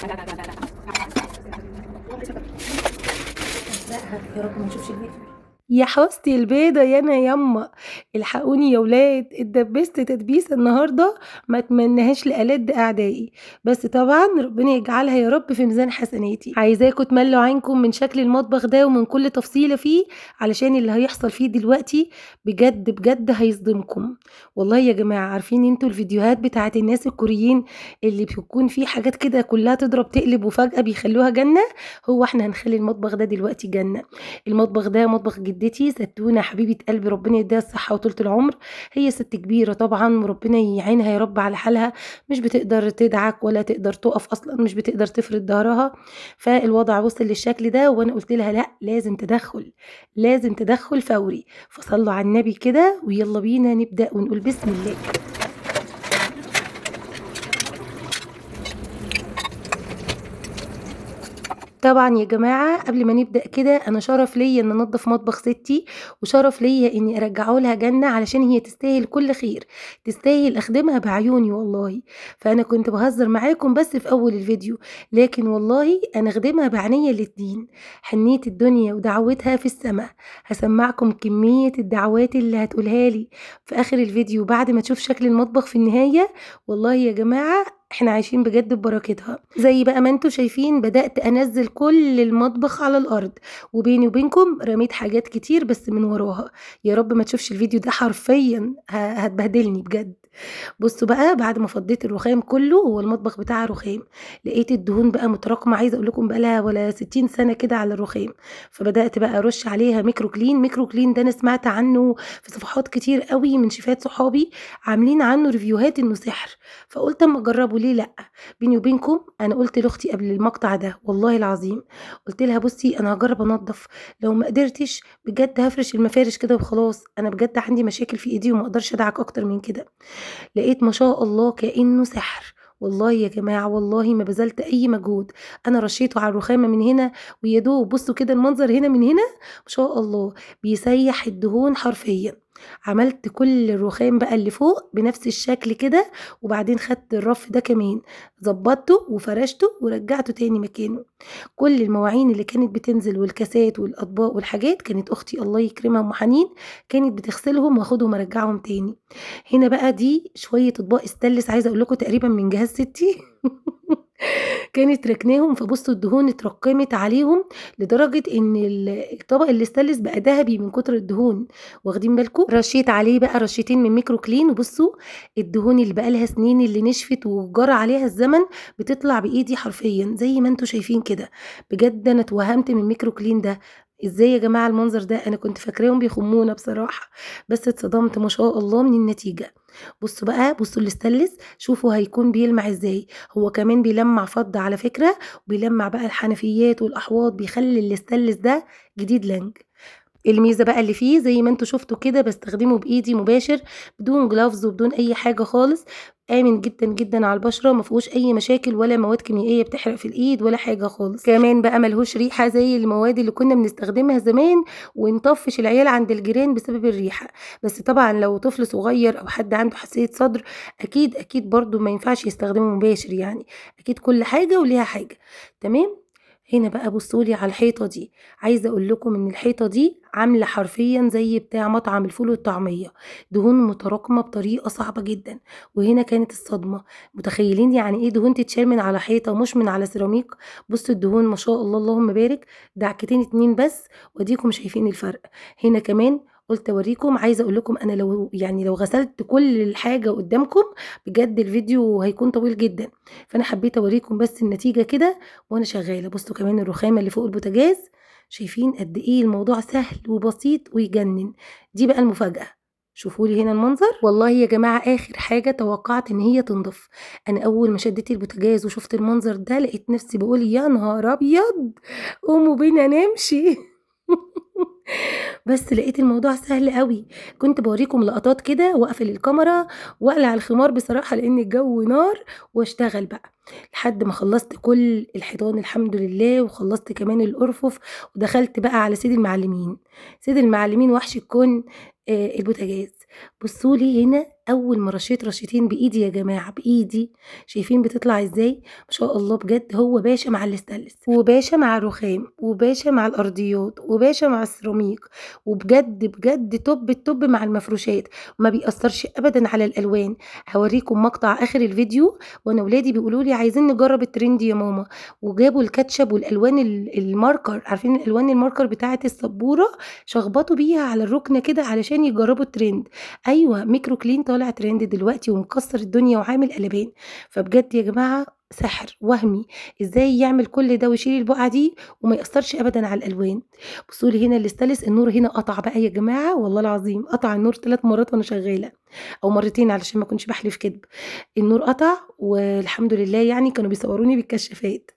يا رب ما نشوفش الفيديو. يا حوستي البيضة يا أنا يما، الحقوني يا ولاد، اتدبست تدبيسة النهاردة ما اتمنهاش لألد أعدائي، بس طبعا ربنا يجعلها يا رب في ميزان حسناتي. عايزاكم تملوا عينكم من شكل المطبخ ده ومن كل تفصيلة فيه، علشان اللي هيحصل فيه دلوقتي بجد بجد هيصدمكم. والله يا جماعة عارفين انتوا الفيديوهات بتاعت الناس الكوريين اللي بيكون فيه حاجات كده كلها تضرب تقلب وفجأة بيخلوها جنة؟ هو احنا هنخلي المطبخ ده دلوقتي جنة. المطبخ ده مطبخ جدتي ستونة حبيبة قلبي، ربنا يديها الصحة وطولة العمر. هي ست كبيرة طبعا وربنا يعينها يا رب على حالها، مش بتقدر تدعك ولا تقدر تقف اصلا، مش بتقدر تفرد ظهرها. فالوضع وصل للشكل ده وانا قلت لها لا، لازم تدخل، لازم تدخل فوري. فصلوا على النبي كده ويلا بينا نبدأ ونقول بسم الله. طبعًا يا جماعة قبل ما نبدأ كده أنا شرف ليّا إن أنضّف مطبخ ستي، وشرف ليّا إني أرجّعه لها جنة علشان هي تستاهل كل خير، تستاهل أخدمها بعيوني والله. فأنا كنت باهزر معاكم بس في أول الفيديو، لكن والله أنا أخدمها بعينيا الاتنين، حنيّة الدنيا ودعوتها في السما. هاسمّعكم كمية الدعوات اللي هتقولها لي في آخر الفيديو بعد ما تشوف شكل المطبخ في النهاية. والله يا جماعة إحنا عايشين بجد ببركتها. زي بقى ما أنتم شايفين بدأت أنزّل كل المطبخ على الأرض، وبيني وبينكم رميت حاجات كتير بس من وراها. يا رب ما تشوفش الفيديو ده حرفيًا هتبهدلني بجد. بُصّوا بقى بعد ما فضّيت الرخام كلّه، هو المطبخ بتاعها رخام، لقيت الدهون بقى متراكمة، عايزة أقول لكم بقى لها ولا 60 سَنة كده على الرخام. فبدأت بقى أرُش عليها ميكرو كلين. ميكرو كلين ده أنا سمعت عنه في صفحات كتير أوي من شيفات صحابي عاملين عنه ريفيوهات إنه سحر، فقُلت أمّا أجرّبه ليه لأ. بيني وبينكم أنا قُلت لأختي قبل المقطع ده والله العظيم، قُلت لها: "بُصّي أنا هاجرّب أنضّف، لو ما قدرتش بجد هافرش المفارش كده وخلاص، أنا بجد عندي مشاكل في إيدي وما أقدرش أدعك أكتر من كده." لقيت ما شاء الله كإنه سحر. والله يا جماعة والله ما بذلت أي مجهود، أنا رشيته على الرخامة من هنا ويا دوب بصوا كده المنظر هنا من هنا ما شاء الله بيسيح الدهون حرفيًا. عملت كل الرخام بقى اللي فوق بنفس الشكل كده، وبعدين خدت الرف ده كمان ضبطته وفرشته ورجعته تاني مكانه. كل المواعين اللي كانت بتنزل والكاسات والأطباق والحاجات كانت أختي الله يكرمها أم حنين كانت بتغسلهم وآخدهم أرجعهم تاني. هنا بقى دي شوية أطباق استانلس عايزة أقول لكم تقريبًا من جهاز ستي كانت راكناهم، فبُصّوا الدهون اتراكمت عليهم لدرجة إن الطبق الاستانلس بقى دهبي من كتر الدهون، واخدين بالكم؟ رشيت عليه بقى رشتين من ميكرو كلين وبُصّوا الدهون اللي بقى لها سنين اللي نشفت وجرى عليها الزمن بتطلع بإيدي حرفيًا زي ما أنتم شايفين كده. بجد أنا اتوهمت من ميكرو كلين ده، إزاي يا جماعة المنظر ده؟ أنا كنت فاكراهم بيخمونا بصراحة، بس اتصدمت ما شاء الله من النتيجة. بُصّوا بقى، بُصّوا الاستانلس شوفوا هيكون بيلمع إزاي، هو كمان بيلمّع فضة على فكرة، وبيلمّع بقى الحنفيات والأحواض، بيخلّي الاستانلس ده جديد لَنْج. الميزة بقى اللي فيه زي ما أنتم شُفتوا كده باستخدمه بإيدي مباشر بدون gloves وبدون أي حاجة خالص، آمن جدًا، جدًا على البشرة، ما فيهوش أي مشاكل ولا مواد كيميائية بتحرق في الإيد ولا حاجة خالص. كمان بقى ما لهوش ريحة زي المواد اللي كنا بنستخدمها زمان ونطفّش العيال عند الجيران بسبب الريحة. بس طبعًا لو طفل صغير أو حد عنده حساسية صدر أكيد، أكيد برضه ما ينفعش يستخدمه مباشر يعني، أكيد كل حاجة وليها حاجة، تمام؟ هنا بقى بصوا لي على الحيطة دي، عايزة أقول لكم إن الحيطة دي عاملة حرفيًا زي بتاع مطعم الفول والطعمية، دهون متراكمة بطريقة صعبة جدًا. وهنا كانت الصدمة، متخيلين يعني إيه دهون تتشال من على حيطة مش من على سيراميك؟ بصوا الدهون ما شاء الله اللهم بارك، دعكتين 2 بس وأديكم شايفين الفرق. هنا كمان قُلت أوريكم، عايزة أقول لكم أنا لو غسلت كل الحاجة قدامكم بجد الفيديو هيكون طويل جدًا، فأنا حبيت أوريكم بس النتيجة كده وأنا شغالة. بُصّوا كمان الرخامة اللي فوق البوتاجاز، شايفين قد إيه الموضوع سهل وبسيط ويجنن. دي بقى المفاجأة، شوفوا لي هنا المنظر، والله يا جماعة آخر حاجة توقعت إن هي تنضف. أنا أول ما شديت البوتاجاز وشُفت المنظر ده لقيت نفسي باقول يا نهار أبيض! قوموا بينا نمشي. بس لقيت الموضوع سهل أوي، كنت باوريكم لقطات كده وأقفل الكاميرا وأقلع الخمار بصراحة لإن الجو نار واشتغل بقى، لحد ما خلّصت كل الحيطان الحمد لله، وخلّصت كمان الأرفف، ودخلت بقى على سيد المعلمين. سيد المعلمين وحش الكون، البوتاجاز. بصوا لي هنا اول ما رشيت رشتين بايدي يا جماعه، بايدي، شايفين بتطلع ازاي؟ ما شاء الله بجد. هو باشا مع الاستانلس، وباشا مع الرخام، وباشا مع الارضيات، وباشا مع السيراميك، وبجد بجد توب التوب مع المفروشات. ما بيأثرش ابدا على الالوان. هوريكم مقطع اخر الفيديو وانا ولادي بيقولوا لي عايزين نجرب الترند يا ماما، وجابوا الكاتشب والالوان الماركر، عارفين الالوان الماركر بتاعه السبوره، شخبطوا بيها على الركنه كده علشان يجربوا الترند. ايوه ميكرو كلين طالع ترند دلوقتي ومكسر الدنيا وعامل قلبان. فبجد يا جماعه سحر وهمي ازاي يعمل كل ده ويشيل البقعه دي وما يأثرش ابدا على الالوان. بصوا لي هنا الاستانلس، النور هنا قطع بقى يا جماعه، والله العظيم قطع النور 3 مرات وانا شغاله، او مرتين علشان ما كنتش بحلف كدب. النور قطع والحمد لله، يعني كانوا بيصوروني بالكشافات.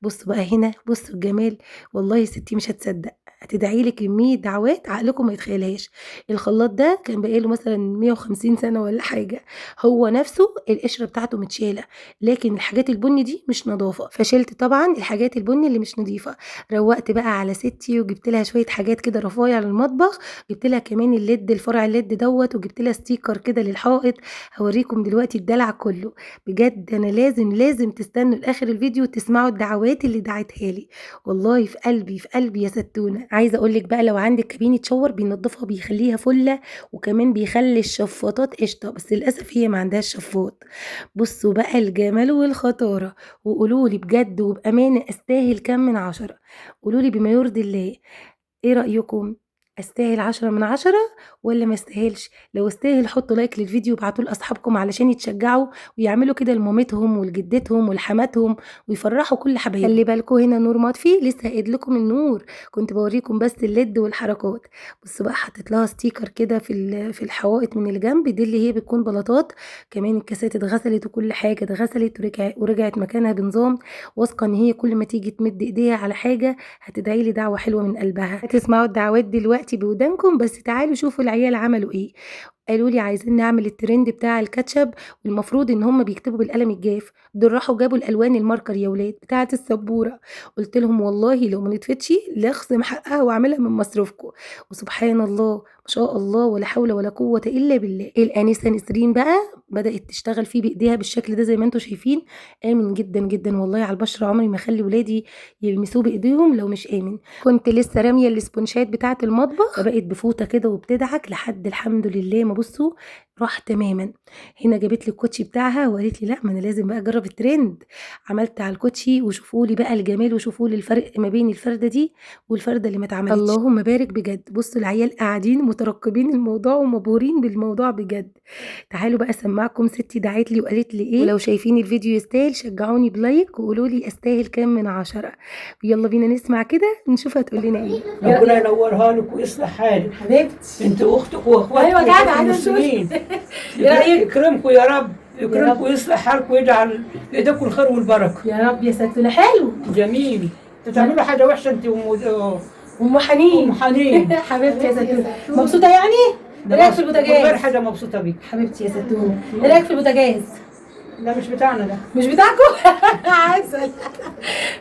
بصوا بقى هنا، بصوا الجمال، والله يا ستي مش هتصدق، هتدعي لي كميه دعوات عقلكم ما يتخيلهاش. الخلاط ده كان بقاله مثلا 150 سنه ولا حاجه، هو نفسه القشره بتاعته متشاله، لكن الحاجات البني دي مش نظافه، فشلت طبعا الحاجات البني اللي مش نظيفه. روقت بقى على ستي وجبت لها شويه حاجات كده رفايع للمطبخ، جبت لها كمان الليد، الفرع الليد دوت، وجبت لها ستيكر كده للحائط. هوريكم دلوقتي الدلع كله. بجد انا لازم تستنوا لاخر الفيديو وتسمعوا الدعوات اللي دعتها لي، والله في قلبي في قلبي يا ستونه. عايزه اقول لك بقى، لو عندك كابينه شاور بينضفها بيخليها فله، وكمان بيخلي الشفاطات قشطه، بس للاسف هي ما عندهاش شفاط. بصوا بقى الجمال والخطاره، وقولوا لي بجد وبامانه استاهل كام من 10؟ قولوا لي بما يرضي الله، ايه رايكم؟ استاهل 10 من 10 ولا ما استاهلش؟ لو استاهل حطوا لايك للفيديو وابعتوه لاصحابكم علشان يتشجعوا ويعملوا كده لمامتهم ولجدتهم ولحماتهم ويفرحوا كل حبايبهم. خلي بالكم هنا نور مطفي، لسه قايد لكم النور، كنت بوريكم بس الليد والحركات. بصوا بقى حطيت لها ستيكر كده في الحوائط من الجنب دي اللي هي بتكون بلاطات. كمان الكاسات اتغسلت وكل حاجه اتغسلت ورجعت مكانها بنظام. واثقه ان هي كل ما تيجي تمد ايديها على حاجه هتدعي لي دعوه حلوه من قلبها. هتسمعوا الدعوات دلوقتي بودانكم، بس تعالوا شوفوا العيال عملوا ايه. قالوا لي عايزين نعمل الترند بتاع الكاتشب، والمفروض ان هم بيكتبوا بالقلم الجاف، دول راحوا جابوا الالوان الماركر يا ولاد بتاعه السبوره. قلت لهم والله لو ما نتفتش لاخصم حقها واعملها من مصروفكم. وسبحان الله ما شاء الله ولا حول ولا قوه الا بالله. الانسه نسرين بقى بدات تشتغل فيه بايديها بالشكل ده زي ما انتم شايفين، امن جدا جدا والله على البشره، عمري ما اخلي ولادي يلمسوه بايديهم لو مش امن. كنت لسه راميه الاسبونشات بتاعه المطبخ فبقت بفوطه كده وبتدعك لحد الحمد لله ما بصوا راح تماما. هنا جابت لي الكوتشي بتاعها وقالت لي لا ما انا لازم بقى اجرب الترند. عملت على الكوتشي وشوفوا لي بقى الجمال، وشوفوا لي الفرق ما بين الفرده دي والفرده اللي ما اتعملتش. اللهم بارك بجد. بصوا العيال قاعدين مترقبين الموضوع ومبهورين بالموضوع بجد. تعالوا بقى اسمعكم ستي دعت لي وقالت لي ايه. ولو شايفين الفيديو يستاهل شجعوني بلايك وقولوا لي استاهل كام من 10. يلا بينا نسمع كده نشوف هتقول لنا ايه. ربنا ينورها لك ويصلح حالك حبيبتي انت واختك واخواتك. ايوه جدع عايزه المسلمين. ايه رايك؟ يكرمكم يا رب، يكرمكم ويصلح حالكم ويجعل ايديكم الخير والبركه. يا رب يا ستنا. حلو جميل. تعملوا حاجه وحشه انت ام حنين. حنين. حبيبتي يا ستنا. مبسوطه يعني؟ ايه رايك في غير البوتاجاز؟ حاجه مبسوطه بيك. حبيبتي يا ستونه. ايه رايك في البوتاجاز؟ ده مش بتاعنا ده. مش بتاعكم؟ عسل.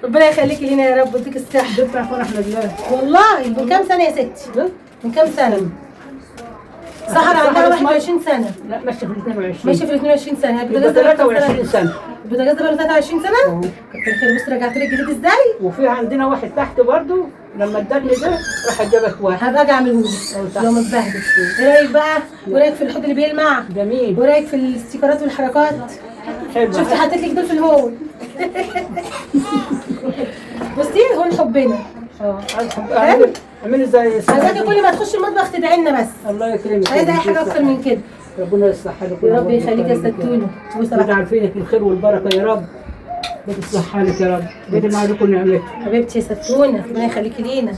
ربنا يخليكي لينا يا رب ويديك الصحه. ده بتاع فرح لله. والله من كام سنه يا ستي؟ من كام سنه؟ سحر عندها 21 سنه. لا ماشيه في 22. ماشيه في 22 سنه. يبقى 23 سنه. البوتاجاز ده بقى 23 سنه؟ كتر خير. بص رجعت لك جديد ازاي؟ وفي عندنا واحد تحت برضه لما اداني ده راح جابت واحد. هبقى اجي اعمله لك لو متبهدل. ايه رايك بقى؟ وايه رايك في الحوض اللي بيلمع؟ جميل. وايه رايك في الاستيكرات والحركات؟ حلو. شفتي حطيت لك دول في الهول. بصي هون حبنا. اعملي زي عايزاكي كل ما تخشي المطبخ تدعي لنا بس. الله يكرمك. عايزه اي حاجه اكتر من كده. ربنا يصلح حالك يا رب يخليك يا ستونه. ويجعل فيك الخير والبركه يا رب. وتصلح حالك يا رب. بدي ما عليكم نعمتك. حبيبتي يا ستونه ربنا يخليكي لينا.